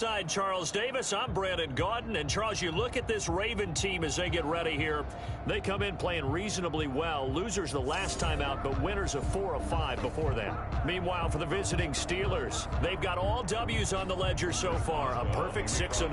Side Charles Davis, I'm Brandon Gaudin, and Charles, you look at this Raven team as they get ready here. They come in playing reasonably well. Losers the last time out, but winners of 4 of 5 before that. Meanwhile, for the visiting Steelers, they've got all W's on the ledger so far, a perfect 6-0.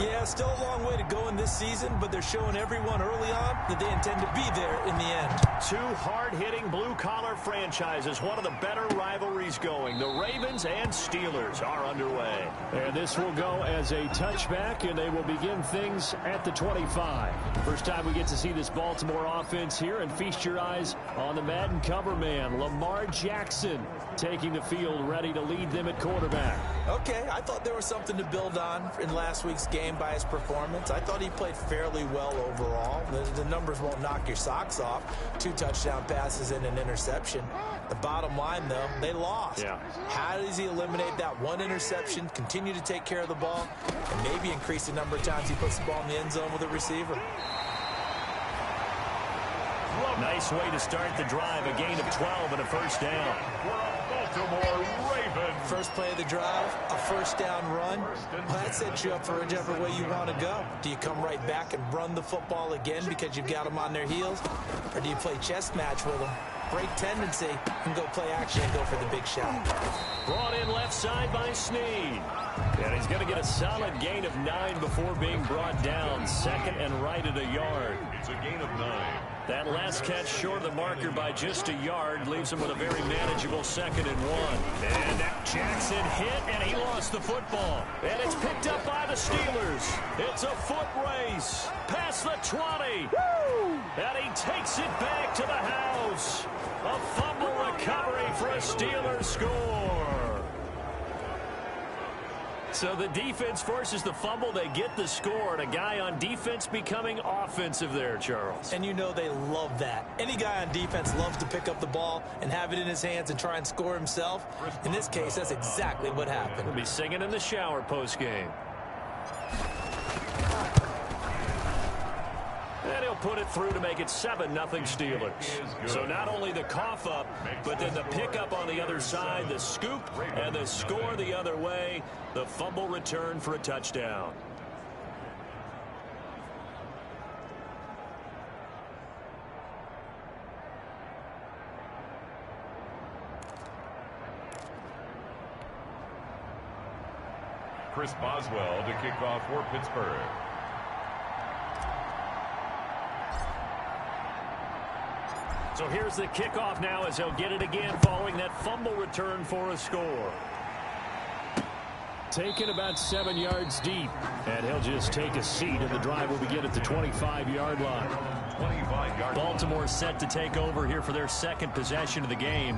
Yeah, still a long way to go in this season, but they're showing everyone early on that they intend to be there in the end. Two hard-hitting blue-collar franchises, one of the better rivalries going. The Ravens and Steelers are underway. And this will go as a touchback, and they will begin things at the 25. First time we get to see this Baltimore offense here, and feast your eyes on the Madden cover man, Lamar Jackson, taking the field, ready to lead them at quarterback. Okay, I thought there was something to build on in last week's game by his performance. I thought he played fairly well overall. The numbers won't knock your socks off. 2 touchdown passes and an interception. The bottom line, though, they lost. Yeah. How does he eliminate that one interception, continue to take care of the ball, and maybe increase the number of times he puts the ball in the end zone with a receiver? Nice way to start the drive, a gain of 12 and a first down. Baltimore Ravens. First play of the drive, a first down run. Well, that sets you up for whichever way you want to go. Do you come right back and run the football again because you've got them on their heels? Or do you play chess match with them? Great tendency, and go play action and go for the big shot. Brought in left side by Snead. And he's going to get a solid gain of 9 before being brought down. Second and right at a yard. It's a gain of 9. That last catch short of the marker by just a yard leaves him with a very manageable 2nd and 1. And Jackson hit, and he lost the football. And it's picked up by the Steelers. It's a foot race past the 20. Woo! And he takes it back to the house. A fumble recovery for a Steelers score. So the defense forces the fumble. They get the score, and a guy on defense becoming offensive there, Charles. And you know they love that. Any guy on defense loves to pick up the ball and have it in his hands and try and score himself. In this case, that's exactly what happened. He'll be singing in the shower postgame. And he'll put it through to make it 7-0 Steelers. So not only the cough up, but then the pickup on the other side, the scoop, and the score the other way. The fumble return for a touchdown. Chris Boswell to kick off for Pittsburgh. So here's the kickoff now as he'll get it again following that fumble return for a score. Taken about 7 yards deep, and he'll just take a seat, and the drive will begin at the 25-yard line. 25-yard. Baltimore set to take over here for their second possession of the game.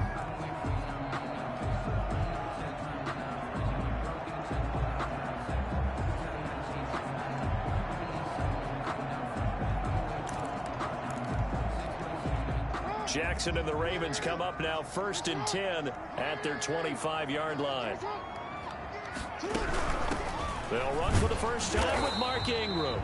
Jackson and the Ravens come up now 1st and 10 at their 25-yard line. They'll run for the first time with Mark Ingram.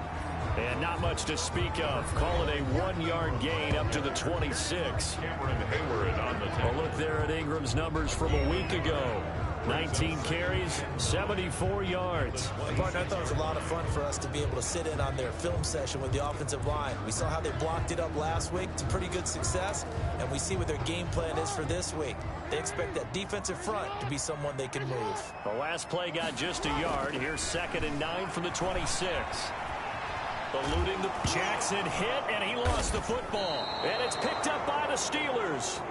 And not much to speak of. Call it a 1-yard gain up to the 26. Cameron Hayward on the A look there at Ingram's numbers from a week ago. 19 carries, 74 yards. Partner, I thought it was a lot of fun for us to be able to sit in on their film session with the offensive line. We saw how they blocked it up last week. It's a pretty good success, and we see what their game plan is for this week. They expect that defensive front to be someone they can move. The last play got just a yard. Here's 2nd and 9 from the 26. Eluding the Jackson hit, and he lost the football. And it's picked up by the Steelers.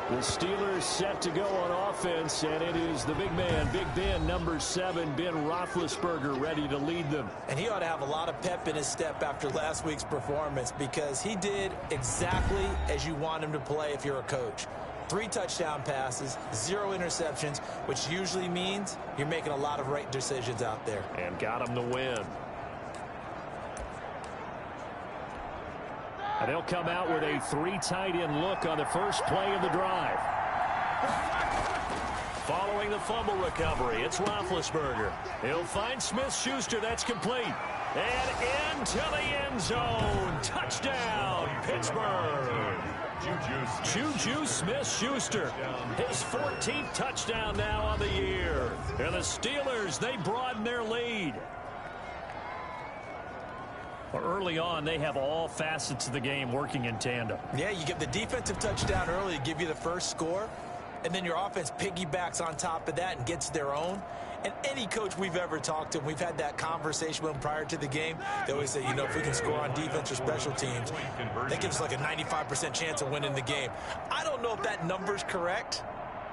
The Steelers set to go on offense, and it is the big man, Big Ben, number 7, Ben Roethlisberger, ready to lead them. And he ought to have a lot of pep in his step after last week's performance, because he did exactly as you want him to play if you're a coach. 3 touchdown passes, 0 interceptions, which usually means you're making a lot of right decisions out there. And got him the win. And they'll come out with a 3 tight end look on the first play of the drive. Following the fumble recovery, it's Roethlisberger. He'll find Smith-Schuster. That's complete. And into the end zone. Touchdown, Pittsburgh. Juju Smith-Schuster, his 14th touchdown now on the year. And the Steelers, they broaden their lead. Early on, they have all facets of the game working in tandem. Yeah, you get the defensive touchdown early to give you the first score, and then your offense piggybacks on top of that and gets their own. And any coach we've ever talked to, we've had that conversation with them prior to the game, they always say, you know, if we can score on defense or special teams, that gives us like a 95% chance of winning the game. I don't know if that number's correct,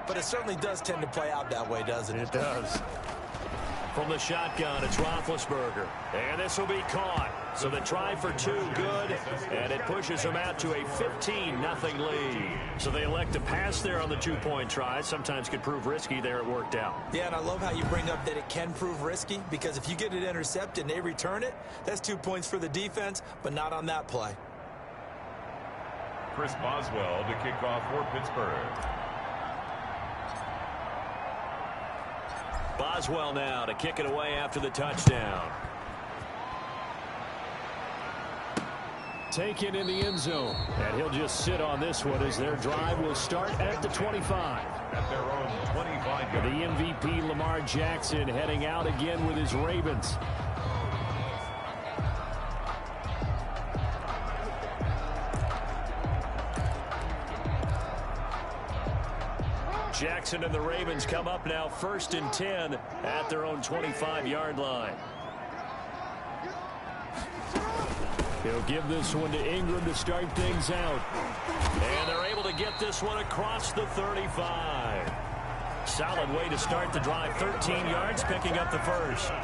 but it certainly does tend to play out that way, doesn't it? It does. From the shotgun, it's Roethlisberger. And this will be caught. So the try for two, good. And it pushes them out to a 15-0 lead. So they elect to pass there on the two-point try. Sometimes could prove risky. There it worked out. Yeah, and I love how you bring up that it can prove risky, because if you get it intercepted and they return it, that's 2 points for the defense, but not on that play. Chris Boswell to kick off for Pittsburgh. Boswell now to kick it away after the touchdown. Taken in the end zone. And he'll just sit on this one as their drive will start at the 25. At their own 25-yard. The MVP, Lamar Jackson, heading out again with his Ravens. Jackson and the Ravens come up now 1st and 10 at their own 25-yard line. He'll give this one to Ingram to start things out. And they're able to get this one across the 35. Solid way to start the drive. 13 yards, picking up the first. I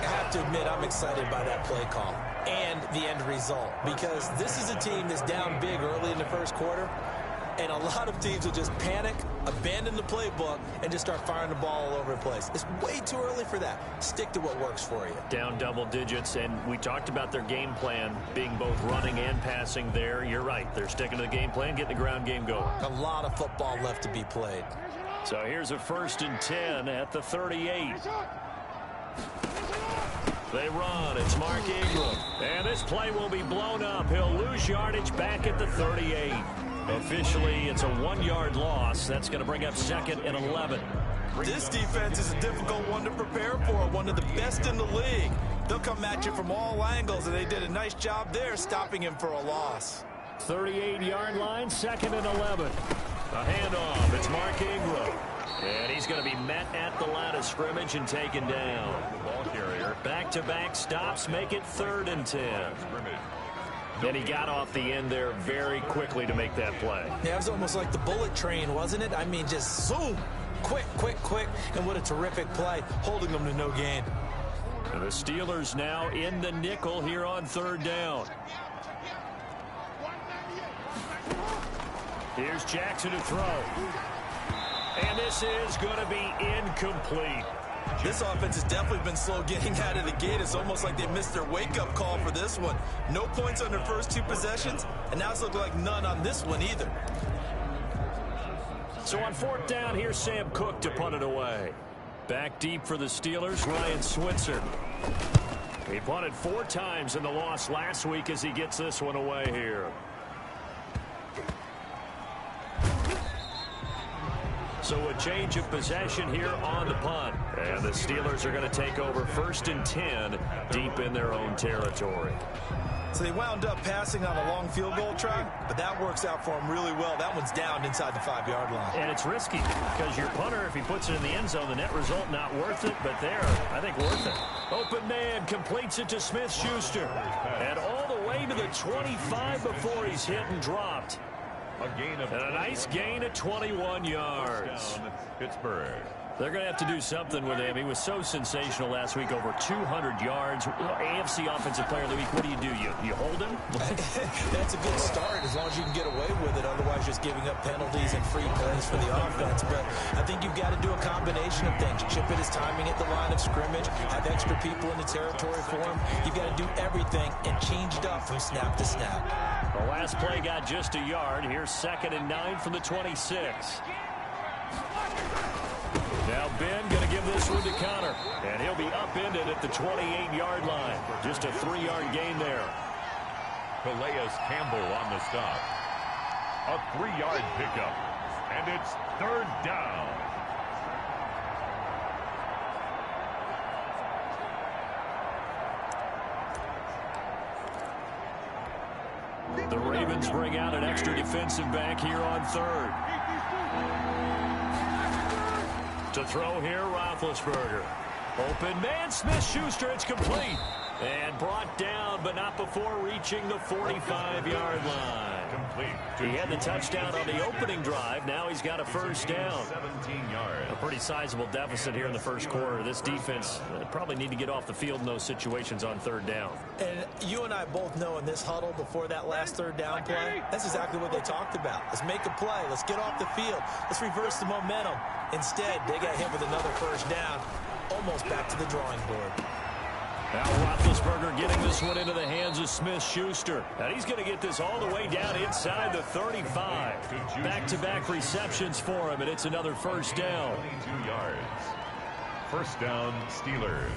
have to admit, I'm excited by that play call and the end result, because this is a team that's down big early in the first quarter, and a lot of teams will just panic, abandon the playbook, and just start firing the ball all over the place. It's way too early for that. Stick to what works for you. Down double digits, and we talked about their game plan being both running and passing there. You're right. They're sticking to the game plan, getting the ground game going. A lot of football left to be played. So here's a 1st and 10 at the 38. They run. It's Mark Ingram. And this play will be blown up. He'll lose yardage back at the 38. Officially, it's a 1-yard loss. That's going to bring up 2nd and 11. This defense is a difficult one to prepare for, one of the best in the league. They'll come at you from all angles, and they did a nice job there stopping him for a loss. 38-yard line, 2nd and 11. A handoff. It's Mark Ingram. And he's going to be met at the line of scrimmage and taken down. Ball carrier. Back-to-back stops make it 3rd and 10. And he got off the end there very quickly to make that play. Yeah, it was almost like the bullet train, wasn't it? I mean, just zoom. Quick, quick, quick. And what a terrific play, holding them to no gain. And the Steelers now in the nickel here on 3rd down. Here's Jackson to throw. And this is going to be incomplete. This offense has definitely been slow getting out of the gate. It's almost like they missed their wake-up call for this one. No points on their first 2 possessions, and now it's looking like none on this one either. So on 4th down, here's Sam Cook to punt it away. Back deep for the Steelers, Ryan Switzer. He punted 4 times in the loss last week as he gets this one away here. So a change of possession here on the punt. And the Steelers are going to take over 1st and 10 deep in their own territory. So they wound up passing on a long field goal try, but that works out for them really well. That one's down inside the 5-yard line. And it's risky because your punter, if he puts it in the end zone, the net result not worth it, but there, I think worth it. Open man completes it to Smith-Schuster. And all the way to the 25 before he's hit and dropped. And a nice gain of 21 yards. Pittsburgh. They're going to have to do something with him. He was so sensational last week, over 200 yards. AFC Offensive Player of the Week, what do? You hold him? That's a good start as long as you can get away with it. Otherwise, just giving up penalties and free plays for the offense. But I think you've got to do a combination of things. Chip it his timing at the line of scrimmage, have extra people in the territory for him. You've got to do everything and change it up from snap to snap. The last play got just a yard. Here's 2nd and 9 from the 26. Now Ben going to give this one to Connor. And he'll be upended at the 28-yard line. Just a 3-yard gain there. Calais Campbell on the stop. A 3-yard pickup. And it's third down. The Ravens bring out an extra defensive back here on third. To throw here, Roethlisberger. Open man, Smith-Schuster, it's complete. And brought down, but not before reaching the 45-yard line. Complete. He had the touchdown on the opening drive. Now he's got a first down. 17 yards. A pretty sizable deficit here in the first quarter. This defense probably need to get off the field in those situations on third down. And you and I both know in this huddle before that last third down play, that's exactly what they talked about. Let's make a play. Let's get off the field. Let's reverse the momentum. Instead, they got hit with another first down, almost back to the drawing board. Now Roethlisberger getting this one into the hands of Smith-Schuster. And he's going to get this all the way down inside the 35. Back-to-back receptions for him, and it's another first down. 22 yards. First down, Steelers.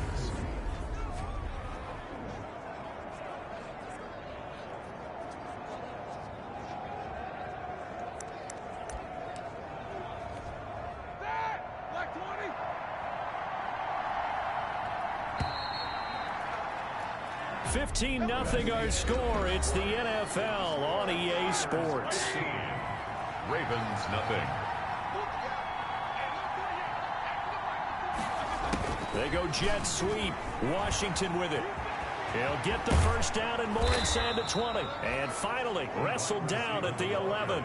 Black 20. 15-0 our score. It's the NFL on EA Sports. Ravens, nothing. They go jet sweep. Washington with it. He'll get the first down and more inside the 20. And finally wrestled down at the 11.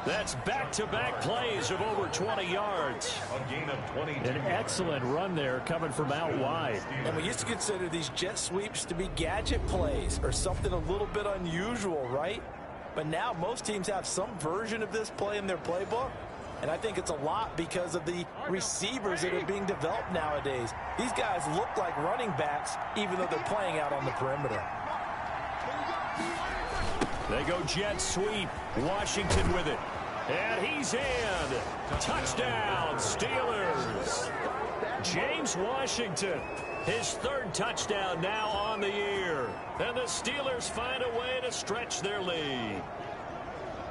That's back-to-back plays of over 20 yards. A gain of 22. An excellent run there coming from out wide. And we used to consider these jet sweeps to be gadget plays or something a little bit unusual, right? But now most teams have some version of this play in their playbook. And I think it's a lot because of the receivers that are being developed nowadays. These guys look like running backs even though they're playing out on the perimeter. They go jet sweep. Washington with it. And he's in. Touchdown, Steelers. James Washington, his third touchdown now on the year. And the Steelers find a way to stretch their lead.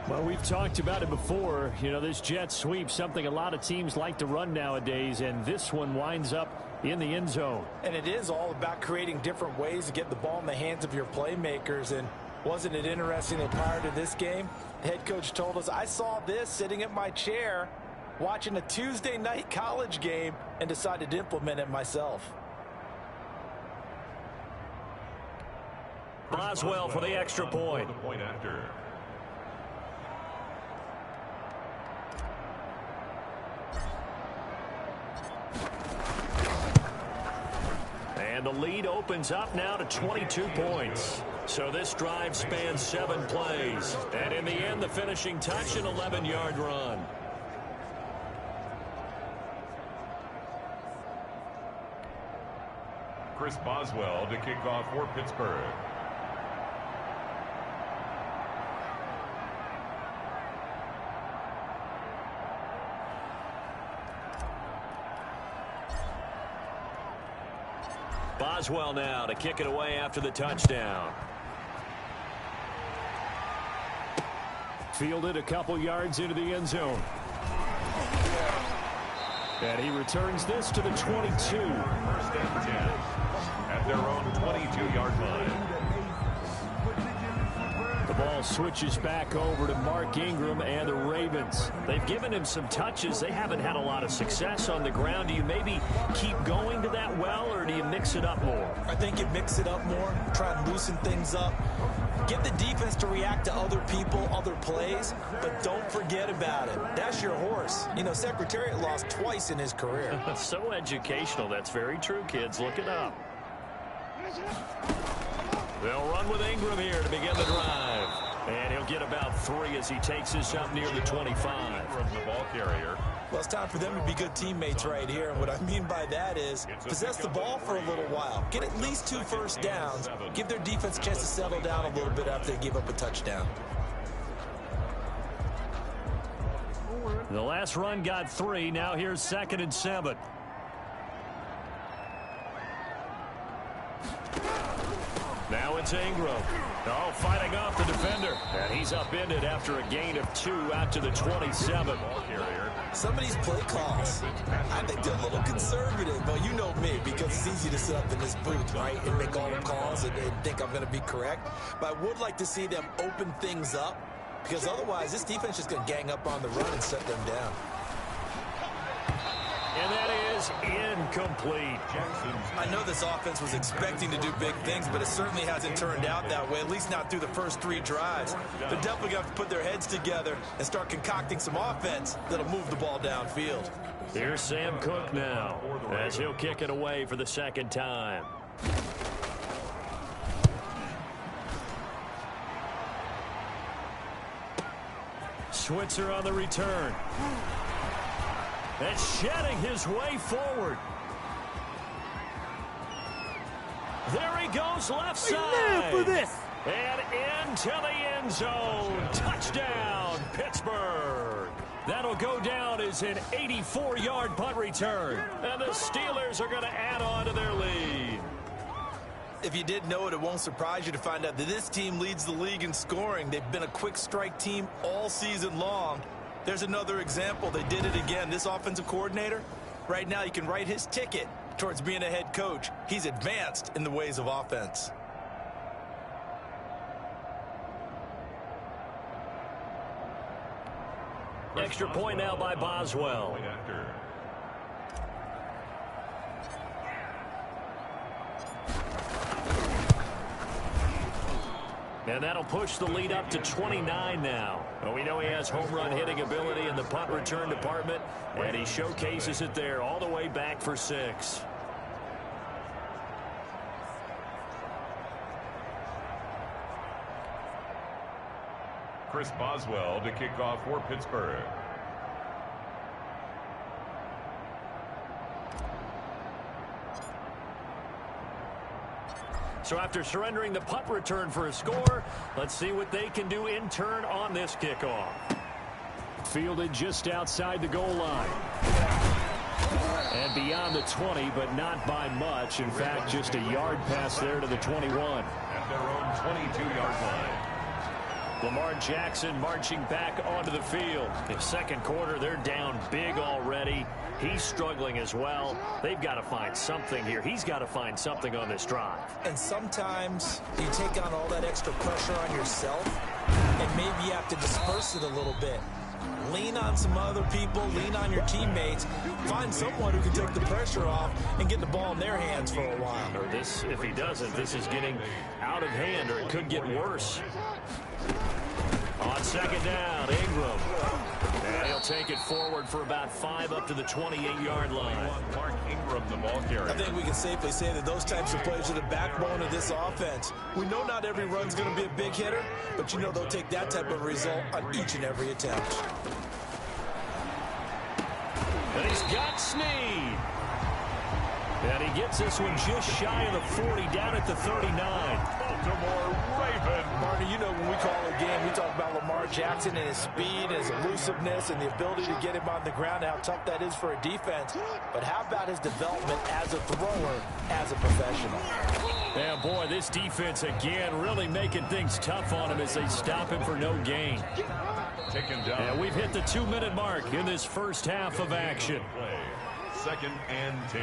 Well, we've talked about it before. You know, this jet sweep, something a lot of teams like to run nowadays, and this one winds up in the end zone. And it is all about creating different ways to get the ball in the hands of your playmakers. And wasn't it interesting that prior to this game, the head coach told us, I saw this sitting in my chair watching a Tuesday night college game and decided to implement it myself. Boswell for the extra point. The point after. And the lead opens up now to 22 points. So this drive spans 7 plays. And in the end, the finishing touch, an 11-yard run. Chris Boswell to kick off for Pittsburgh. Boswell now to kick it away after the touchdown. Fielded a couple yards into the end zone. And he returns this to the 22. First and 10 at their own 22-yard line. The ball switches back over to Mark Ingram and the Ravens. They've given him some touches. They haven't had a lot of success on the ground. Do you maybe keep going to that well, or do you mix it up more? I think you mix it up more, try and loosen things up. Get the defense to react to other people, other plays, but don't forget about it. That's your horse. You know, Secretariat lost twice in his career. So educational. That's very true, kids. Look it up. They'll run with Ingram here to begin the drive. And he'll get about 3 as he takes this up near the 25. From the ball carrier. Well, it's time for them to be good teammates right here. And what I mean by that is possess the ball for a little while. Get at least 2 first downs. Give their defense a chance to settle down a little bit after they give up a touchdown. The last run got 3. Now here's 2nd and 7. Now in it's Ingram. Oh, fighting off the defender. And he's upended after a gain of 2 out to the 27. Some of these play calls, I think they're a little conservative. But you know me, because it's easy to sit up in this booth, right, and make all the calls and think I'm going to be correct. But I would like to see them open things up, because otherwise this defense is going to gang up on the run and shut them down. And that is incomplete. I know this offense was expecting to do big things, but it certainly hasn't turned out that way, at least not through the first 3 drives. They're definitely going to have to put their heads together and start concocting some offense that'll move the ball downfield. Here's Sam Cook now, as he'll kick it away for the second time. Switzer on the return. And shedding his way forward. There he goes, left side. For this. And into the end zone. Touchdown, Pittsburgh. That'll go down as an 84-yard punt return. And the Steelers are going to add on to their lead. If you didn't know it, it won't surprise you to find out that this team leads the league in scoring. They've been a quick strike team all season long. There's another example. They did it again. This offensive coordinator, right now, you can write his ticket towards being a head coach. He's advanced in the ways of offense. Extra point now by Boswell. And that'll push the lead up to 29 now. Well, we know he has home run hitting ability in the punt return department, and he showcases it there all the way back for 6. Chris Boswell to kick off for Pittsburgh. So after surrendering the punt return for a score, let's see what they can do in turn on this kickoff. Fielded just outside the goal line. And beyond the 20, but not by much. In fact, just a yard pass there to the 21. At their own 22-yard line. Lamar Jackson marching back onto the field. In second quarter, they're down big already. He's struggling as well. They've got to find something here. He's got to find something on this drive. And sometimes you take on all that extra pressure on yourself, and maybe you have to disperse it a little bit. Lean on some other people, lean on your teammates, find someone who can take the pressure off and get the ball in their hands for a while. Or this, if he doesn't, this is getting out of hand, or it could get worse. On second down, Ingram. And he'll take it forward for about 5 up to the 28-yard line. Mark Ingram, the ball carrier. I think we can safely say that those types of plays are the backbone of this offense. We know not every run's going to be a big hitter, but you know they'll take that type of result on each and every attempt. And he's got Snead. And he gets this one just shy of the 40, down at the 39. Baltimore Raven. Marty, you know when we call a game, we talk about Lamar Jackson and his speed, his elusiveness, and the ability to get him on the ground, how tough that is for a defense. But how about his development as a thrower, as a professional? Yeah, boy, this defense again really making things tough on him as they stop him for no gain. Taken down. And we've hit the 2-minute mark in this first half of action. Play. 2nd and 10.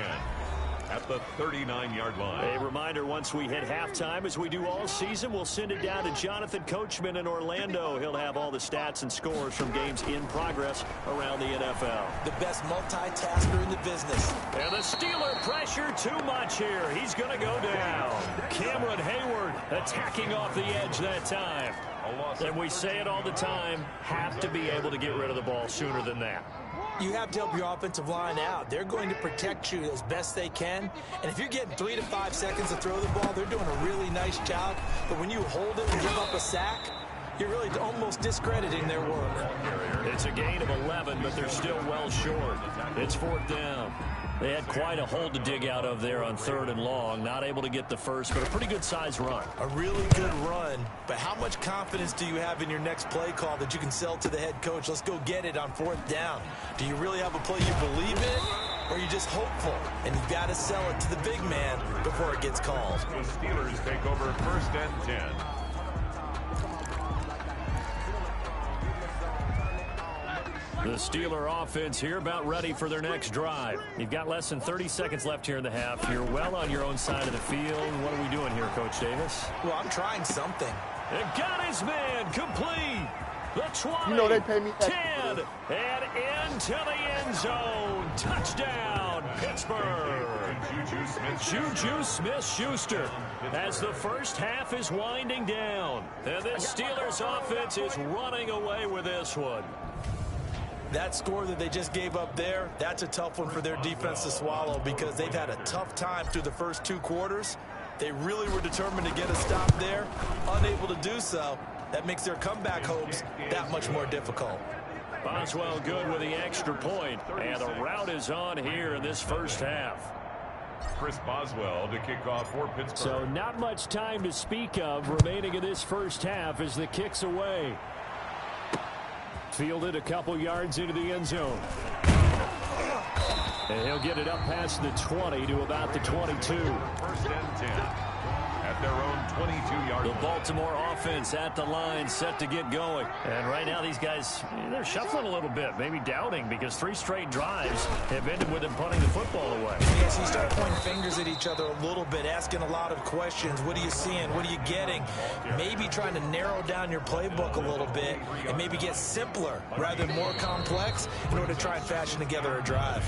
At the 39-yard line. A reminder, once we hit halftime, as we do all season, we'll send it down to Jonathan Coachman in Orlando. He'll have all the stats and scores from games in progress around the NFL. The best multitasker in the business. And the Steeler pressure too much here. He's going to go down. Cameron Hayward attacking off the edge that time. And we say it all the time, have to be able to get rid of the ball sooner than that. You have to help your offensive line out. They're going to protect you as best they can. And if you're getting 3 to 5 seconds to throw the ball, they're doing a really nice job. But when you hold it and give up a sack, you're really almost discrediting their work. It's a gain of 11, but they're still well short. It's 4th down. They had quite a hole to dig out of there on 3rd and long. Not able to get the first, but a pretty good-sized run. A really good run. But how much confidence do you have in your next play call that you can sell to the head coach? Let's go get it on 4th down. Do you really have a play you believe in? or you're just hopeful, and you've got to sell it to the big man before it gets called. The Steelers take over 1st and 10. The Steeler offense here about ready for their next drive. You've got less than 30 seconds left here in the half. You're well on your own side of the field. What are we doing here, Coach Davis? Well, I'm trying something. And got his man complete. The 20, You know they pay me 10, and into the end zone. Touchdown, Pittsburgh. Juju Smith-Schuster as the first half is winding down. And this Steelers offense is running away with this one. That score that they just gave up there, that's a tough one for their defense to swallow because they've had a tough time through the first 2 quarters. They really were determined to get a stop there, unable to do so. That makes their comeback hopes that much more difficult. Boswell good with the extra point, and the route is on here in this first half. Chris Boswell to kick off for Pittsburgh. So not much time to speak of remaining in this first half as the kick's away. Fielded a couple yards into the end zone. And he'll get it up past the 20 to about the 22. 1st and 10. At their own 22-yard line. The Baltimore offense at the line, set to get going. And right now these guys, they're shuffling a little bit, maybe doubting, because 3 straight drives have ended with them punting the football away. Yes, you start pointing fingers at each other a little bit, asking a lot of questions. What are you seeing? What are you getting? Maybe trying to narrow down your playbook a little bit and maybe get simpler rather than more complex in order to try and fashion together a drive.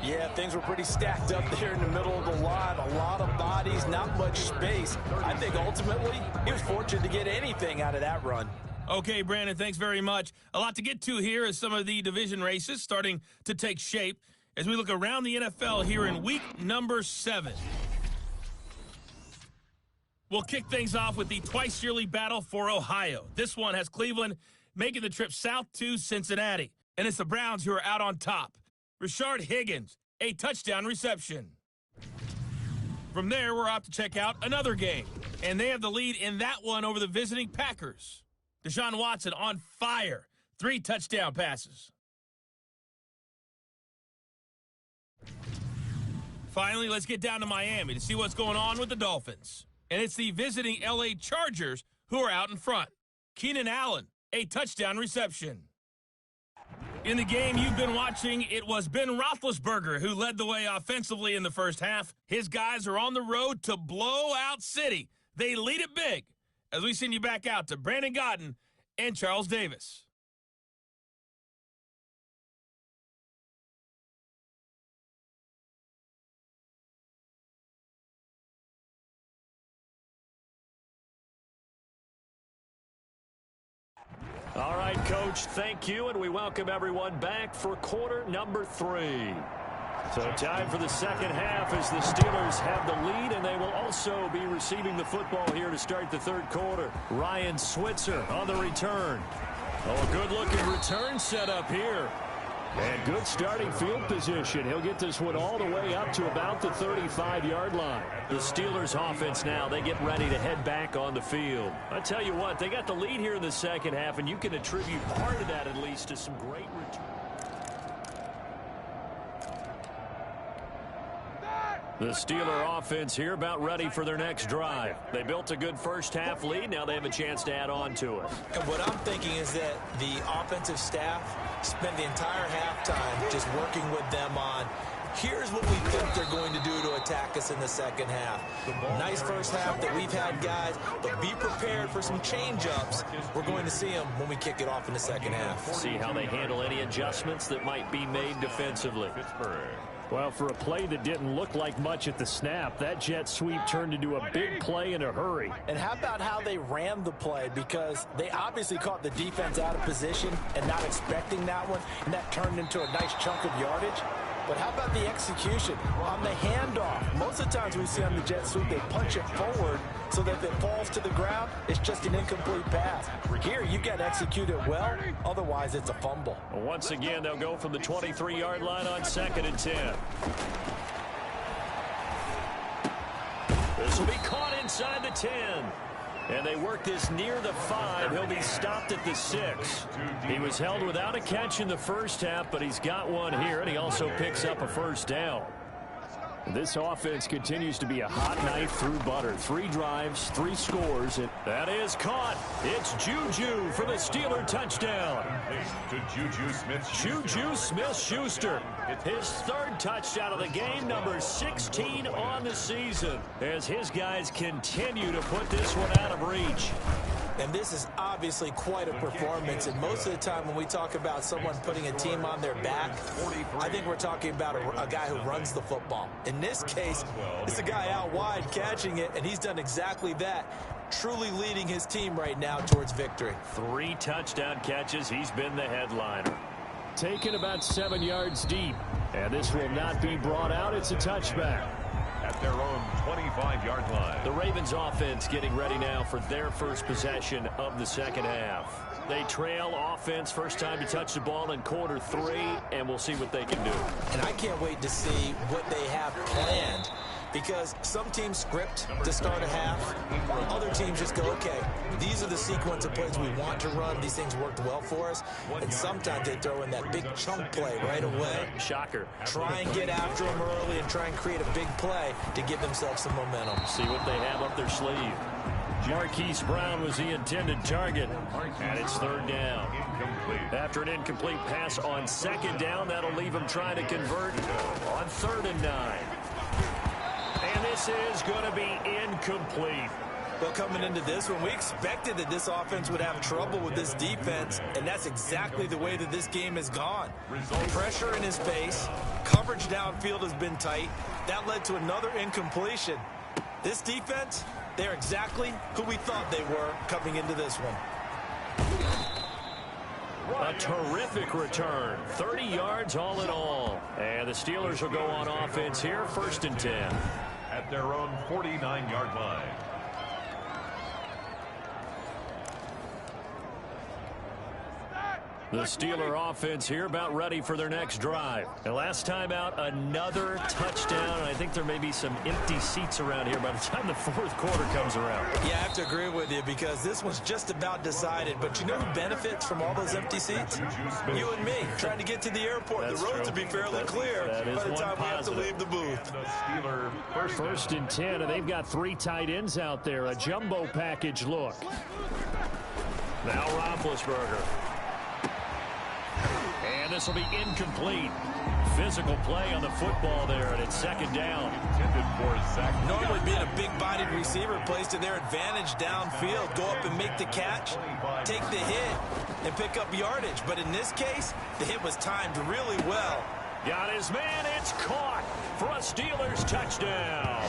Yeah, things were pretty stacked up there in the middle of the line. A lot of bodies, not much space. I think ultimately he was fortunate to get anything out of that run. Okay, Brandon, thanks very much. A lot to get to here as some of the division races starting to take shape as we look around the NFL here in week number 7. We'll kick things off with the twice-yearly battle for Ohio. This one has Cleveland making the trip south to Cincinnati, and it's the Browns who are out on top. Rashard Higgins, a touchdown reception. From there, we're off to check out another game, and they have the lead in that one over the visiting Packers. Deshaun Watson on fire, 3 touchdown passes. Finally, let's get down to Miami to see what's going on with the Dolphins. And it's the visiting L.A. Chargers who are out in front. Keenan Allen, a touchdown reception. In the game you've been watching, it was Ben Roethlisberger who led the way offensively in the first half. His guys are on the road to Blowout City. They lead it big as we send you back out to Brandon Godden and Charles Davis. All right, Coach, thank you, and we welcome everyone back for quarter number 3. So time for the second half as the Steelers have the lead, and they will also be receiving the football here to start the third quarter. Ryan Switzer on the return. Oh, a good-looking return set up here. And good starting field position. He'll get this one all the way up to about the 35-yard line. The Steelers offense now, they get ready to head back on the field. I tell you what, they got the lead here in the second half, and you can attribute part of that at least to some great return. The Steeler offense here about ready for their next drive. They built a good first half lead. Now they have a chance to add on to it. And what I'm thinking is that the offensive staff spent the entire halftime just working with them on, here's what we think they're going to do to attack us in the second half. Nice first half that we've had, guys, but be prepared for some change-ups. We're going to see them when we kick it off in the second half. See how they handle any adjustments that might be made defensively. Well, for a play that didn't look like much at the snap, that jet sweep turned into a big play in a hurry. And how about how they ran the play? Because they obviously caught the defense out of position and not expecting that one, and that turned into a nice chunk of yardage. But how about the execution on the handoff? Most of the times we see on the jet sweep, they punch it forward so that if it falls to the ground, it's just an incomplete pass. Here, you got to execute it well. Otherwise, it's a fumble. Once again, they'll go from the 23-yard line on 2nd and 10. This will be caught inside the 10. And they work this near the 5. He'll be stopped at the 6. He was held without a catch in the first half, but he's got one here, and he also picks up a first down. This offense continues to be a hot knife through butter. 3 drives, 3 scores. And that is caught. It's Juju for the Steeler touchdown. To Juju Smith-Schuster. His 3rd touchdown of the game, number 16 on the season, as his guys continue to put this one out of reach. And this is obviously quite a performance. And most of the time when we talk about someone putting a team on their back, I think we're talking about a guy who runs the football. In this case, it's a guy out wide catching it, and he's done exactly that, truly leading his team right now towards victory. 3 touchdown catches. He's been the headliner. Taken about 7 yards deep. And this will not be brought out. It's a touchback. At their own 25-yard line. The Ravens offense getting ready now for their first possession of the second half. They trail offense, first time to touch the ball in quarter 3, and we'll see what they can do. And I can't wait to see what they have planned, because some teams script to start a half. Other teams just go, okay, these are the sequence of plays we want to run. These things worked well for us. And sometimes they throw in that big chunk play right away. Shocker. Try and get after them early and try and create a big play to give themselves some momentum. See what they have up their sleeve. Marquise Brown was the intended target, and it's 3rd down. After an incomplete pass on 2nd down, that'll leave him trying to convert on 3rd and 9. And this is going to be incomplete. Well, coming into this one, we expected that this offense would have trouble with this defense, and that's exactly the way that this game has gone. Pressure in his face, coverage downfield has been tight. That led to another incompletion. This defense, they're exactly who we thought they were coming into this one. A terrific return. 30 yards all in all. And the Steelers will go on offense here, 1st and 10. At their own 49-yard line. The Steeler offense here about ready for their next drive. And last time out, another touchdown. And I think there may be some empty seats around here by the time the 4th quarter comes around. Yeah, I have to agree with you, because this one's just about decided. But you know who benefits from all those empty seats? You and me, trying to get to the airport. The roads will be fairly clear by the time we have to leave the booth. First and 10, and they've got 3 tight ends out there. A jumbo package look. Now Roethlisberger. And this will be incomplete. Physical play on the football there, and it's 2nd down. Normally being a big-bodied receiver plays to their advantage downfield. Go up and make the catch, take the hit, and pick up yardage. But in this case, the hit was timed really well. Got his man. It's caught for a Steelers touchdown.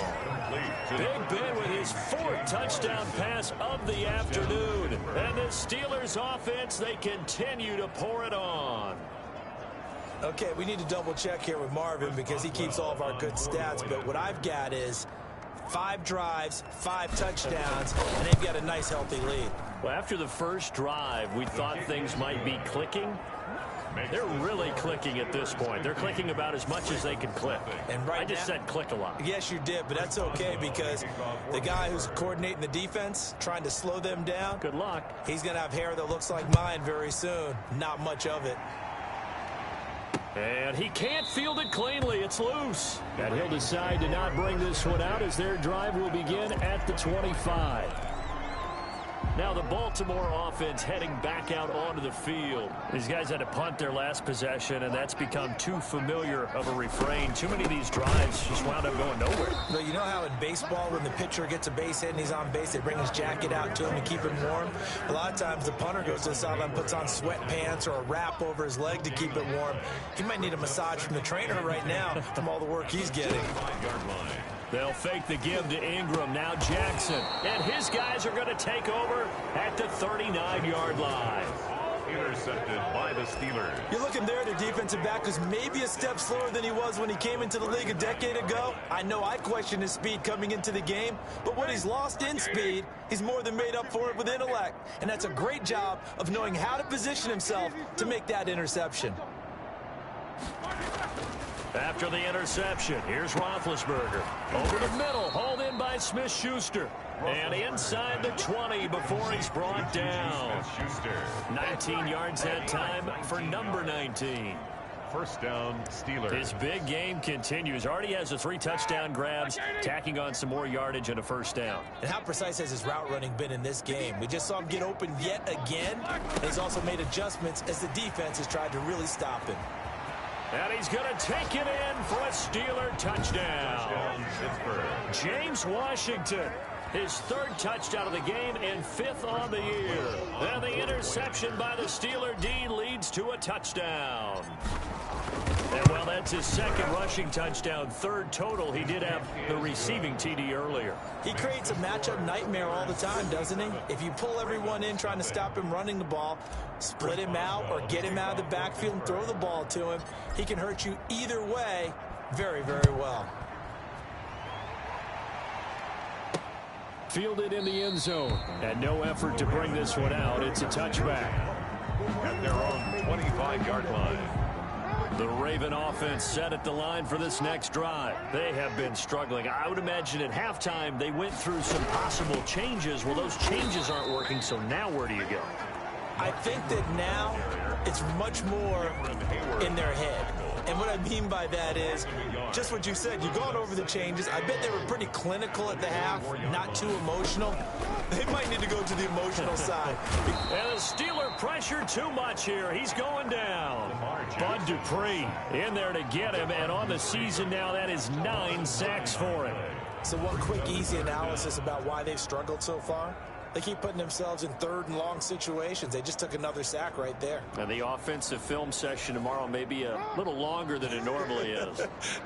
Big Ben with his 4th touchdown pass of the afternoon. And the Steelers offense, they continue to pour it on. Okay, we need to double-check here with Marvin, because he keeps all of our good stats. But what I've got is 5 drives, 5 touchdowns, and they've got a nice, healthy lead. Well, after the first drive, we thought things might be clicking. They're really clicking at this point. They're clicking about as much as they can click. And right I just said click a lot. Yes, you did, but that's okay, because the guy who's coordinating the defense, trying to slow them down, good luck. He's going to have hair that looks like mine very soon. Not much of it. And he can't field it cleanly. It's loose. And he'll decide to not bring this one out, as their drive will begin at the 25. Now the Baltimore offense heading back out onto the field. These guys had to punt their last possession, and that's become too familiar of a refrain. Too many of these drives just wound up going nowhere. Well, you know how in baseball, when the pitcher gets a base hit and he's on base, they bring his jacket out to him to keep him warm? A lot of times the punter goes to the sideline, puts on sweatpants or a wrap over his leg to keep it warm. He might need a massage from the trainer right now from all the work he's getting. They'll fake the give to Ingram. Now Jackson. And his guys are going to take over at the 39-yard line. Intercepted by the Steelers. You're looking there at a defensive back who's maybe a step slower than he was when he came into the league a decade ago. I know I questioned his speed coming into the game, but what he's lost in speed, he's more than made up for it with intellect. And that's a great job of knowing how to position himself to make that interception. After the interception, here's Roethlisberger. Over the middle, hauled in by Smith-Schuster. And inside the 20 before he's brought down. 19 yards that time for number 19. First down, Steelers. His big game continues. Already has the 3 touchdown grabs, tacking on some more yardage and a first down. And how precise has his route running been in this game? We just saw him get open yet again. And he's also made adjustments as the defense has tried to really stop him. And he's going to take it in for a Steeler touchdown. James Washington, his 3rd touchdown of the game and 5th on the year. And the interception by the Steeler D leads to a touchdown. And while that's his 2nd rushing touchdown, 3rd total, he did have the receiving TD earlier. He creates a matchup nightmare all the time, doesn't he? If you pull everyone in trying to stop him running the ball, split him out or get him out of the backfield and throw the ball to him, he can hurt you either way very, very well. Fielded in the end zone. And no effort to bring this one out. It's a touchback. At their own 25-yard line. The Raven offense set at the line for this next drive. They have been struggling. I would imagine at halftime they went through some possible changes. Well, those changes aren't working, so now where do you go? I think that now it's much more in their head. And what I mean by that is just what you said. You've gone over the changes. I bet they were pretty clinical at the half, not too emotional. They might need to go to the emotional side. And the Steeler pressure too much here. He's going down. Bud Dupree in there to get him. And on the season now, that is 9 sacks for him. So one quick, easy analysis about why they've struggled so far. They keep putting themselves in 3rd and long situations. They just took another sack right there. And the offensive film session tomorrow may be a little longer than it normally is.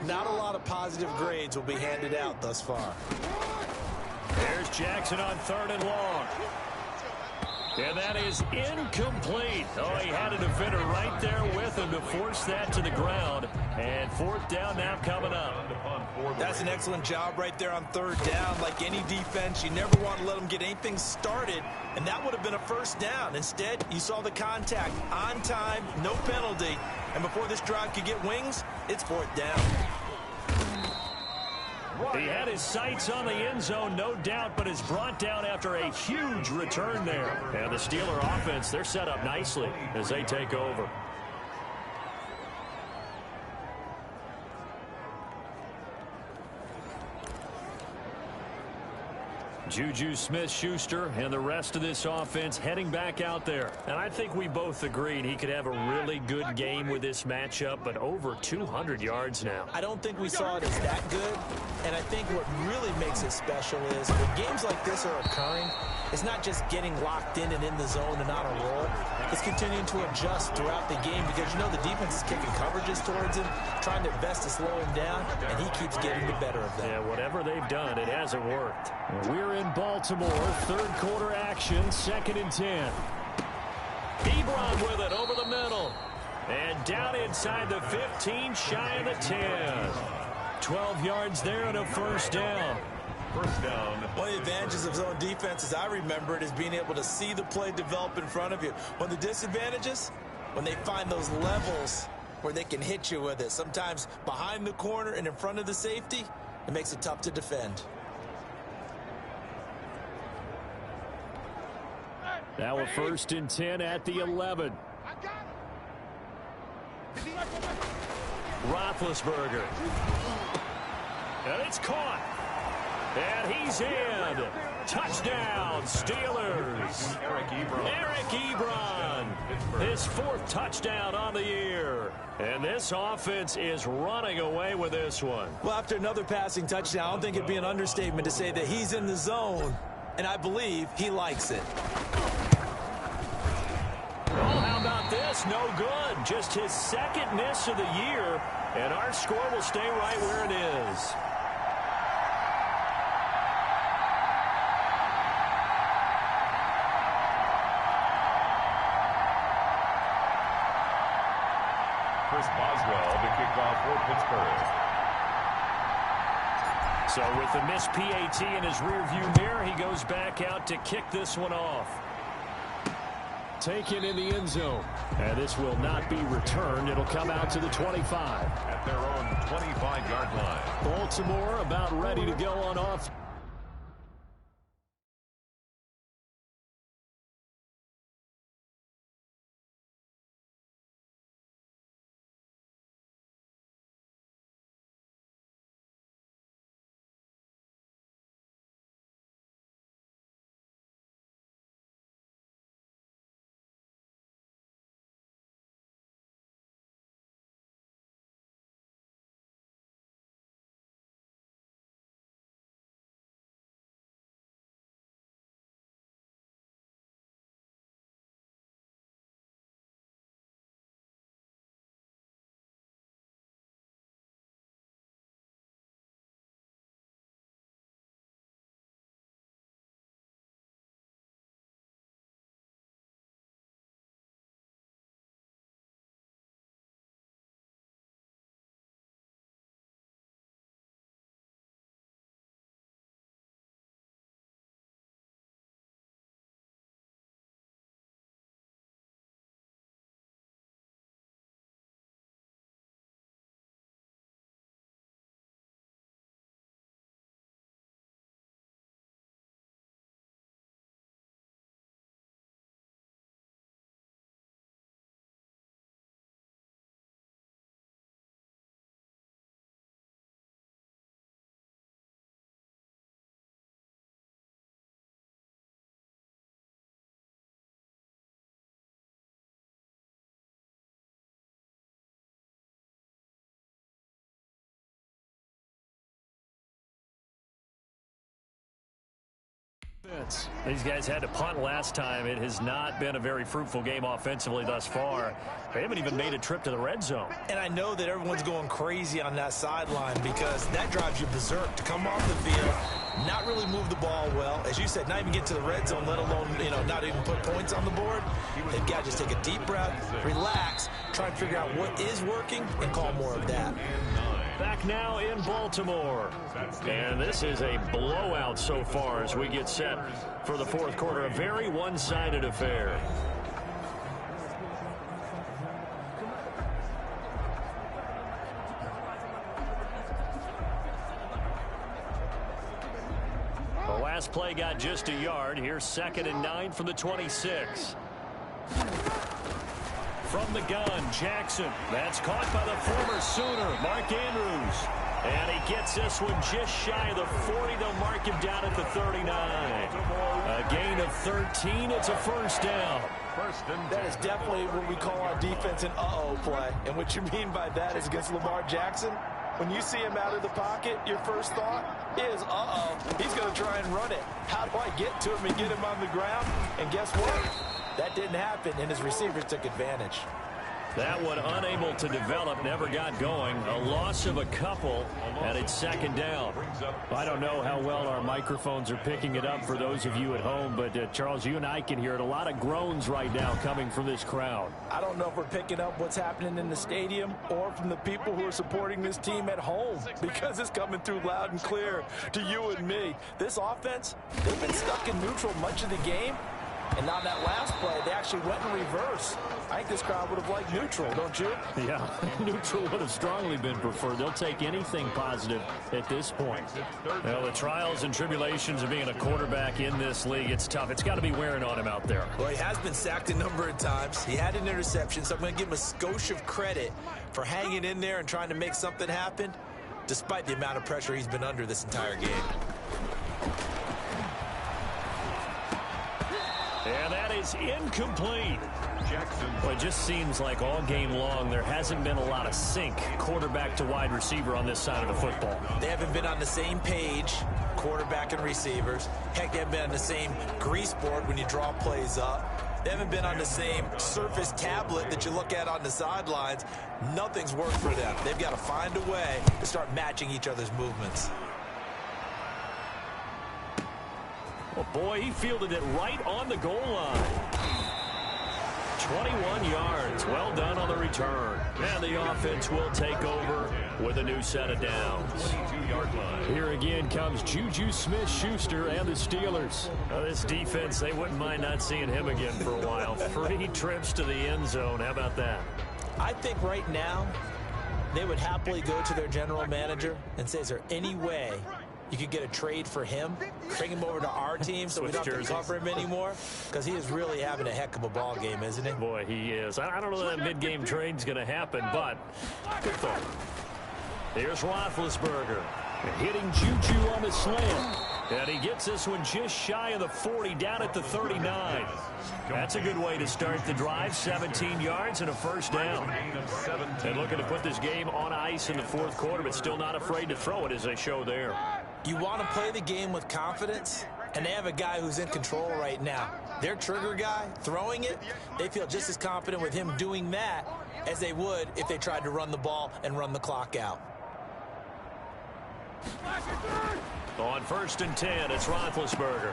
Not a lot of positive grades will be handed out thus far. There's Jackson on 3rd and long. And that is incomplete. Oh, he had a defender right there with him to force that to the ground. And 4th down now coming up. That's an excellent job right there on 3rd down. Like any defense, you never want to let them get anything started, and that would have been a first down. Instead, you saw the contact on time, no penalty, and before this drive could get wings, it's 4th down. He had his sights on the end zone, no doubt, but is brought down after a huge return there. And the Steeler offense, they're set up nicely as they take over. Juju Smith-Schuster and the rest of this offense heading back out there. And I think we both agreed he could have a really good game with this matchup, but over 200 yards now. I don't think we saw it as that good, and I think what really makes it special is when games like this are occurring, it's not just getting locked in and in the zone and on a roll. It's continuing to adjust throughout the game because you know the defense is kicking coverages towards him, trying their best to slow him down, and he keeps getting the better of them. Yeah, whatever they've done, it hasn't worked. We're in Baltimore, 3rd quarter action, 2nd and 10. Ebron with it over the middle. And down inside the 15, shy of the 10. 12 yards there and a first down. First down. One of the advantages of zone defense, as I remember it, is being able to see the play develop in front of you. One of the disadvantages, when they find those levels where they can hit you with it, sometimes behind the corner and in front of the safety, it makes it tough to defend. Now a 1st and 10 at the 11. Roethlisberger. And it's caught. And he's in. Touchdown, Steelers. Eric Ebron. His 4th touchdown on the year. And this offense is running away with this one. Well, after another passing touchdown, I don't think it'd be an understatement to say that he's in the zone, and I believe he likes it. Oh, how about this? No good. Just his 2nd miss of the year, and our score will stay right where it is. Chris Boswell to kick off for Pittsburgh. So with the missed PAT in his rearview mirror, he goes back out to kick this one off. taken in the end zone. And this will not be returned. It'll come out to the 25. At their own 25-yard line. Baltimore about ready to go on off. These guys had to punt last time. It has not been a very fruitful game offensively thus far. They haven't even made a trip to the red zone. And I know that everyone's going crazy on that sideline because that drives you berserk to come off the field, not really move the ball well. As you said, not even get to the red zone, let alone, not even put points on the board. They've got to just take a deep breath, relax, try and figure out what is working, and call more of that. Back now in Baltimore. And this is a blowout so far as we get set for the fourth quarter. A very one-sided affair. The last play got just a yard. Here's 2nd and 9 from the 26. From the gun, Jackson. That's caught by the former Sooner, Mark Andrews. And he gets this one just shy of the 40. They'll mark him down at the 39. A gain of 13. It's a first down. That is definitely what we call our defense an uh-oh play. And what you mean by that is against Lamar Jackson, when you see him out of the pocket, your first thought is, uh-oh, he's going to try and run it. How do I get to him and get him on the ground? And guess what? That didn't happen, and his receivers took advantage. That one unable to develop, never got going. A loss of a couple, and it's 2nd down. I don't know how well our microphones are picking it up for those of you at home, but Charles, you and I can hear it. A lot of groans right now coming from this crowd. I don't know if we're picking up what's happening in the stadium or from the people who are supporting this team at home, because it's coming through loud and clear to you and me. This offense, they've been stuck in neutral much of the game. And on that last play, they actually went in reverse. I think this crowd would have liked neutral, don't you? Yeah, neutral would have strongly been preferred. They'll take anything positive at this point. Well, the trials and tribulations of being a quarterback in this league, it's tough. It's got to be wearing on him out there. Well, he has been sacked a number of times. He had an interception, so I'm going to give him a skosh of credit for hanging in there and trying to make something happen, despite the amount of pressure he's been under this entire game. And that is incomplete. Well, it just seems like all game long there hasn't been a lot of sync quarterback to wide receiver on this side of the football. They haven't been on the same page, quarterback and receivers. Heck, they haven't been on the same grease board when you draw plays up. They haven't been on the same surface tablet that you look at on the sidelines. Nothing's worked for them. They've got to find a way to start matching each other's movements. Well, boy, he fielded it right on the goal line. 21 yards. Well done on the return. And the offense will take over with a new set of downs. 22-yard line. Here again comes Juju Smith-Schuster and the Steelers. This defense, they wouldn't mind not seeing him again for a while. 3 trips to the end zone. How about that? I think right now they would happily go to their general manager and say, is there any way you could get a trade for him, bring him over to our team so we don't have to cover him anymore? Because he is really having a heck of a ball game, isn't he? Boy, he is. I don't know that mid-game trade's going to happen, but good thought. Here's Roethlisberger hitting Juju on the slant. And he gets this one just shy of the 40, down at the 39. That's a good way to start the drive. 17 yards and a first down. And looking to put this game on ice in the fourth quarter, but still not afraid to throw it as they show there. You want to play the game with confidence, and they have a guy who's in control right now. Their trigger guy, throwing it, they feel just as confident with him doing that as they would if they tried to run the ball and run the clock out. On 1st and 10, it's Roethlisberger.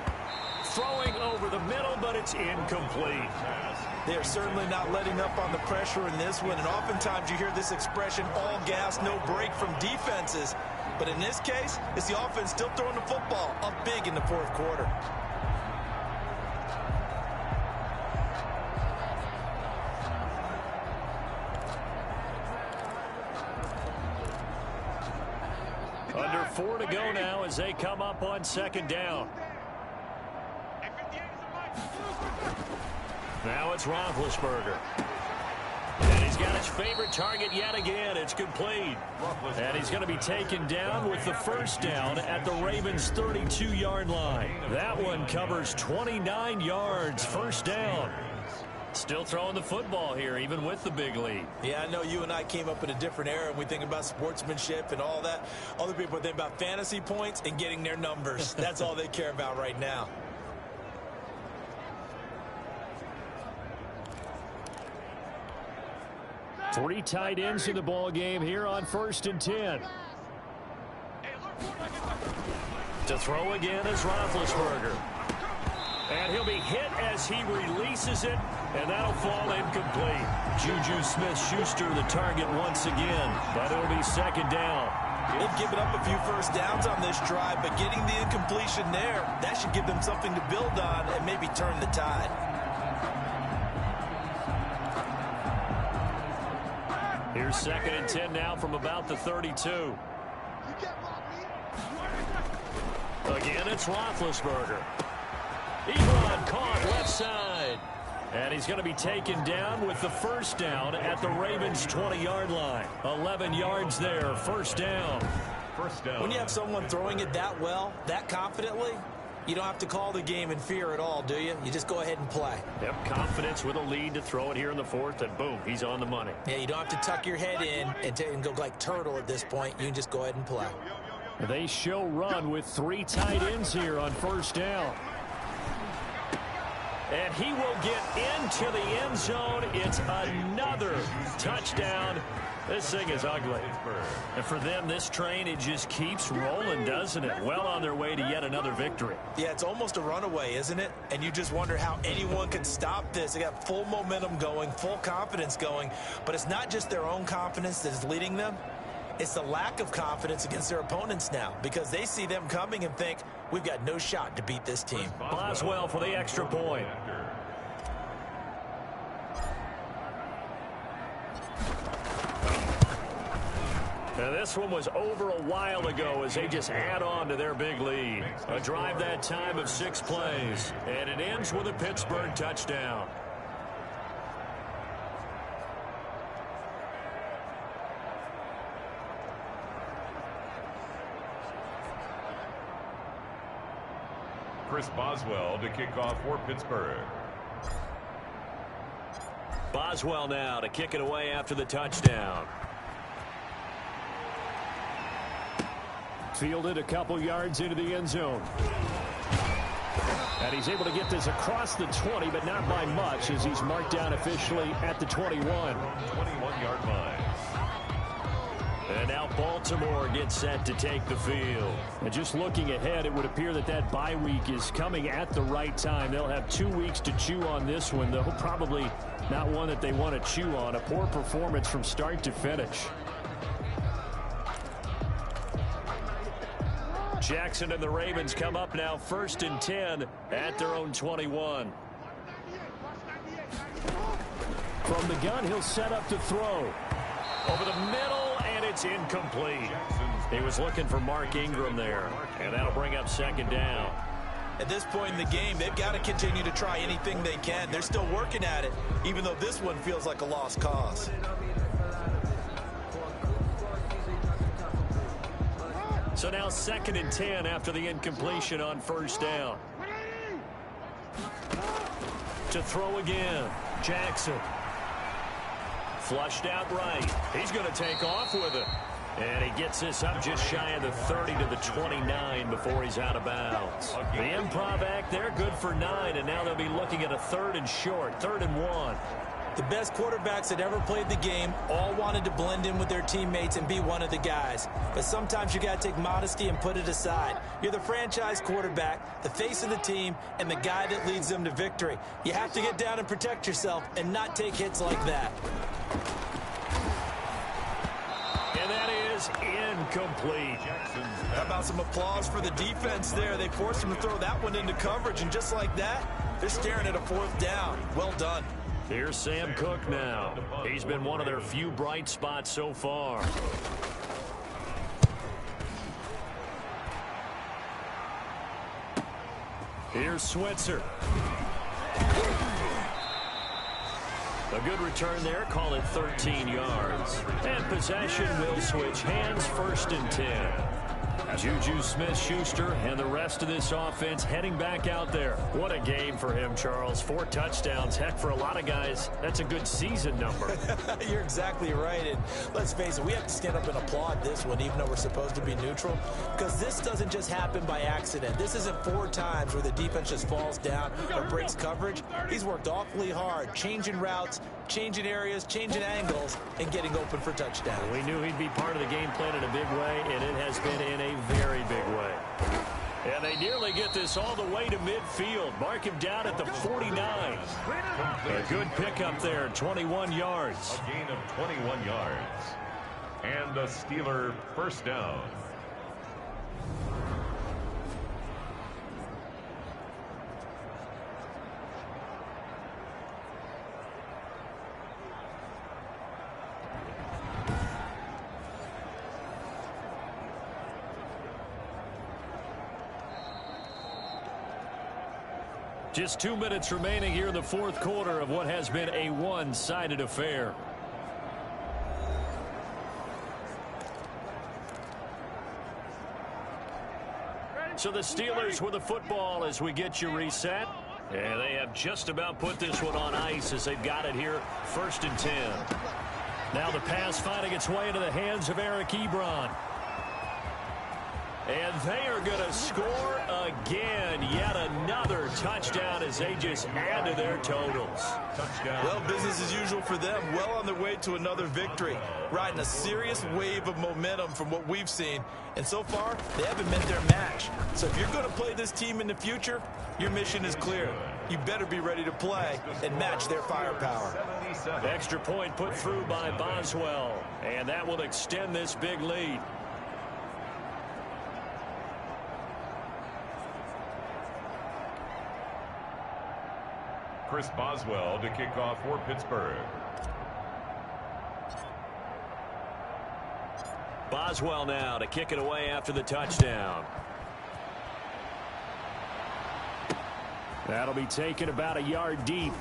Throwing over the middle, but it's incomplete. They're certainly not letting up on the pressure in this one, and oftentimes you hear this expression, all gas, no break from defenses. But in this case, it's the offense still throwing the football up big in the fourth quarter. Under 4 to go now as they come up on 2nd down. Now it's Roethlisberger. And he's got his favorite target yet again. It's complete. And he's going to be taken down with the first down at the Ravens' 32-yard line. That one covers 29 yards. First down. Still throwing the football here, even with the big lead. Yeah, I know you and I came up in a different era, and we think about sportsmanship and all that. Other people think about fantasy points and getting their numbers. That's all they care about right now. Three tight ends in the ball game here on 1st and 10. To throw again is Roethlisberger. And he'll be hit as he releases it, and that'll fall incomplete. Juju Smith-Schuster the target once again, but it'll be 2nd down. They've given up a few first downs on this drive, but getting the incompletion there, that should give them something to build on and maybe turn the tide. Here's 2nd and 10 now from about the 32. Again, it's Roethlisberger. Ebron caught left side. And he's going to be taken down with the first down at the Ravens' 20-yard line. 11 yards there, first down. First down. When you have someone throwing it that well, that confidently, you don't have to call the game in fear at all, do you? You just go ahead and play. Yep, confidence with a lead to throw it here in the fourth, and boom, he's on the money. Yeah, you don't have to tuck your head in and go like turtle at this point. You can just go ahead and play. They show run with 3 tight ends here on first down. And he will get into the end zone. It's another touchdown. This thing is ugly. And for them, this train, it just keeps rolling, doesn't it? Well on their way to yet another victory. Yeah, it's almost a runaway, isn't it? And you just wonder how anyone can stop this. They got full momentum going, full confidence going. But it's not just their own confidence that is leading them. It's the lack of confidence against their opponents now, because they see them coming and think, we've got no shot to beat this team. Boswell for the extra point. Now this one was over a while ago as they just add on to their big lead. A drive that time of 6 plays, and it ends with a Pittsburgh touchdown. Chris Boswell to kick off for Pittsburgh. Boswell now to kick it away after the touchdown. Fielded a couple yards into the end zone. And he's able to get this across the 20, but not by much, as he's marked down officially at the 21. 21-yard line. And now Baltimore gets set to take the field. And just looking ahead, it would appear that that bye week is coming at the right time. They'll have 2 weeks to chew on this one, though probably not one that they want to chew on. A poor performance from start to finish. Jackson and the Ravens come up now 1st and 10 at their own 21. From the gun, he'll set up to throw. Over the middle, and it's incomplete. He was looking for Mark Ingram there, and that'll bring up 2nd down. At this point in the game, they've got to continue to try anything they can. They're still working at it, even though this one feels like a lost cause. So now 2nd and 10 after the incompletion on 1st down. To throw again, Jackson. Flushed out right. He's going to take off with it. And he gets this up just shy of the 30 to the 29 before he's out of bounds. The improv act there, good for 9, and now they'll be looking at a 3rd and short, 3rd and 1. The best quarterbacks that ever played the game all wanted to blend in with their teammates and be one of the guys. But sometimes you got to take modesty and put it aside. You're the franchise quarterback, the face of the team, and the guy that leads them to victory. You have to get down and protect yourself and not take hits like that. And that is incomplete. How about some applause for the defense there? They forced him to throw that one into coverage, and just like that, they're staring at a 4th down. Well done. Here's Sam Cook now. He's been one of their few bright spots so far. Here's Switzer. A good return there. Call it 13 yards. And possession will switch hands. 1st and 10. Juju Smith-Schuster and the rest of this offense heading back out there. What a game for him, Charles. 4 touchdowns. Heck, for a lot of guys, that's a good season number. You're exactly right. And let's face it, we have to stand up and applaud this one, even though we're supposed to be neutral, because this doesn't just happen by accident. This isn't 4 times where the defense just falls down or breaks coverage. He's worked awfully hard, changing routes, changing areas, changing angles, and getting open for touchdown. We knew he'd be part of the game plan in a big way, and it has been in a very big way. And they nearly get this all the way to midfield. Mark him down at the 49. A good pickup there, 21 yards. A gain of 21 yards. And a Steeler 1st down. Just 2 minutes remaining here in the 4th quarter of what has been a one-sided affair. So the Steelers with the football as we get you reset. And they have just about put this one on ice as they've got it here. 1st and 10. Now the pass finding its way into the hands of Eric Ebron. And they are going to score again. Yet another touchdown as they just add to their totals. Touchdown. Well, business as usual for them. Well on their way to another victory. Riding a serious wave of momentum from what we've seen. And so far, they haven't met their match. So if you're going to play this team in the future, your mission is clear. You better be ready to play and match their firepower. Extra point put through by Boswell. And that will extend this big lead. Chris Boswell to kick off for Pittsburgh. Boswell now to kick it away after the touchdown. That'll be taken about a yard deep.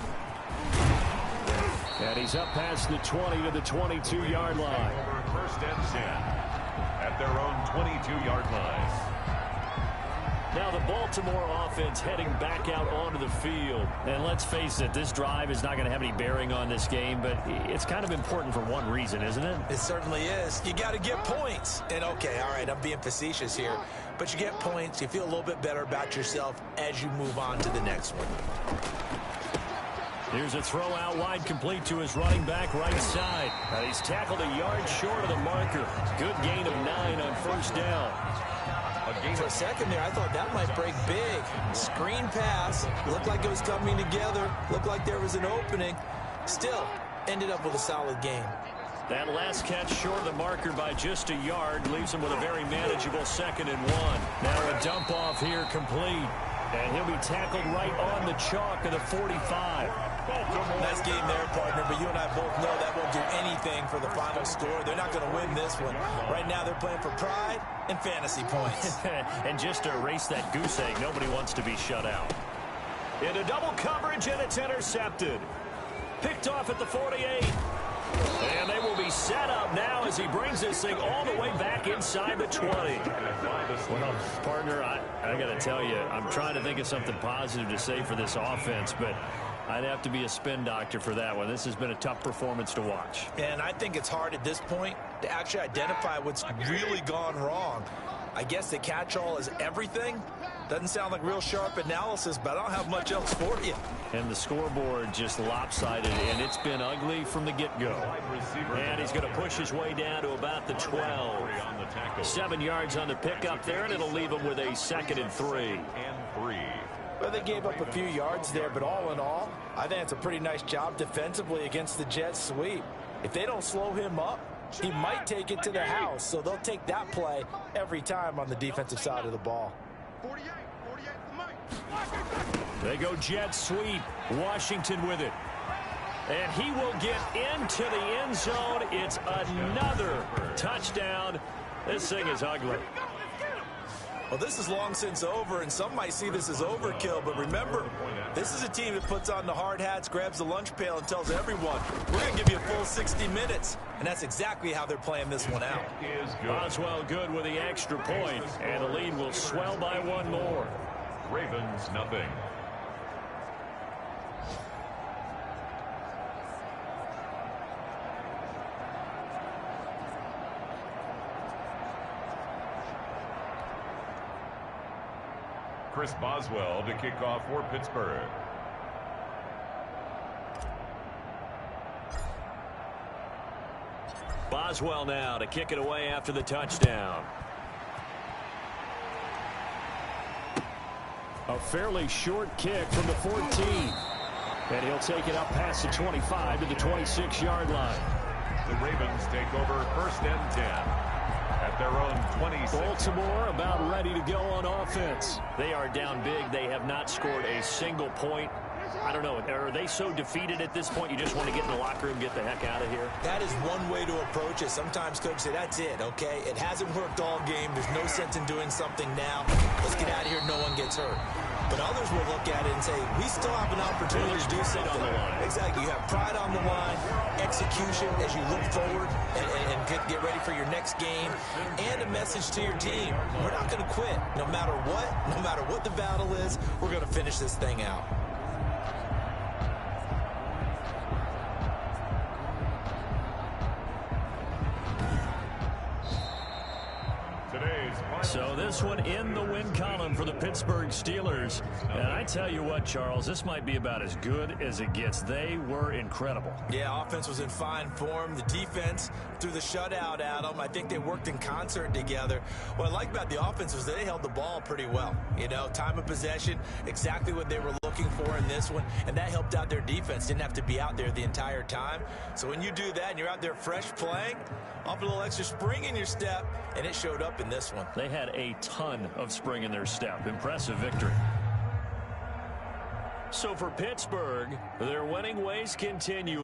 And he's up past the 20 to the 22-yard line. 1st and 10 at their own 22-yard line. Now the Baltimore offense heading back out onto the field. And let's face it, this drive is not going to have any bearing on this game, but it's kind of important for one reason, isn't it? It certainly is. You got to get points. And okay, all right, I'm being facetious here, but you get points, you feel a little bit better about yourself as you move on to the next one. Here's a throw out wide, complete to his running back right side. And he's tackled a yard short of the marker. Good gain of 9 on first down. For a second there, I thought that might break big. Screen pass. Looked like it was coming together. Looked like there was an opening. Still, ended up with a solid gain. That last catch short of the marker by just a yard leaves him with a very manageable 2nd and 1. Now a dump off here complete. And he'll be tackled right on the chalk of the 45. Nice game there, partner, but you and I both know that won't do anything for the final score. They're not going to win this one. Right now they're playing for pride and fantasy points. And just to erase that goose egg, nobody wants to be shut out. Into double coverage, and it's intercepted. Picked off at the 48. And they will be set up now as he brings this thing all the way back inside the 20. Well, partner, I got to tell you, I'm trying to think of something positive to say for this offense, but I'd have to be a spin doctor for that one. This has been a tough performance to watch. And I think it's hard at this point to actually identify what's really gone wrong. I guess the catch-all is everything. Doesn't sound like real sharp analysis, but I don't have much else for you. And the scoreboard just lopsided, and it's been ugly from the get-go. And he's going to push his way down to about the 12. 7 yards on the pickup there, and it'll leave him with a 2nd and 3. Well, they gave up a few yards there, but all in all, I think it's a pretty nice job defensively against the Jets sweep. If they don't slow him up, he might take it to the house, so they'll take that play every time on the defensive side of the ball. They go jet sweep. Washington with it. And he will get into the end zone. It's another touchdown. This thing is ugly. Well, this is long since over, and some might see this as overkill, but remember, this is a team that puts on the hard hats, grabs the lunch pail, and tells everyone, we're going to give you a full 60 minutes, and that's exactly how they're playing this one out. Boswell good with the extra point, and the lead will swell by 1 more. Ravens, nothing. Chris Boswell to kick off for Pittsburgh. Boswell now to kick it away after the touchdown. A fairly short kick from the 14. And he'll take it up past the 25 to the 26-yard line. The Ravens take over 1st and 10. At their own 26. Baltimore about ready to go on offense. They are down big. They have not scored a single point. I don't know. Are they so defeated at this point you just want to get in the locker room, get the heck out of here? That is one way to approach it. Sometimes coaches say, that's it, okay? It hasn't worked all game. There's no sense in doing something now. Let's get out of here. No one gets hurt. But others will look at it and say, we still have an opportunity to do something. On the line. Exactly. You have pride on the line, execution as you look forward and get ready for your next game, and a message to your team. We're not going to quit. No matter what the battle is, we're going to finish this thing out. So this one in the win column for the Pittsburgh Steelers. And I tell you what, Charles, this might be about as good as it gets. They were incredible. Yeah, offense was in fine form. The defense threw the shutout at them. I think they worked in concert together. What I like about the offense was they held the ball pretty well. You know, time of possession, exactly what they were looking for in this one. And that helped out their defense. Didn't have to be out there the entire time. So when you do that and you're out there fresh playing, off a little extra spring in your step, and it showed up in this one. They had a ton of spring in their step. Impressive victory. So for Pittsburgh, their winning ways continue.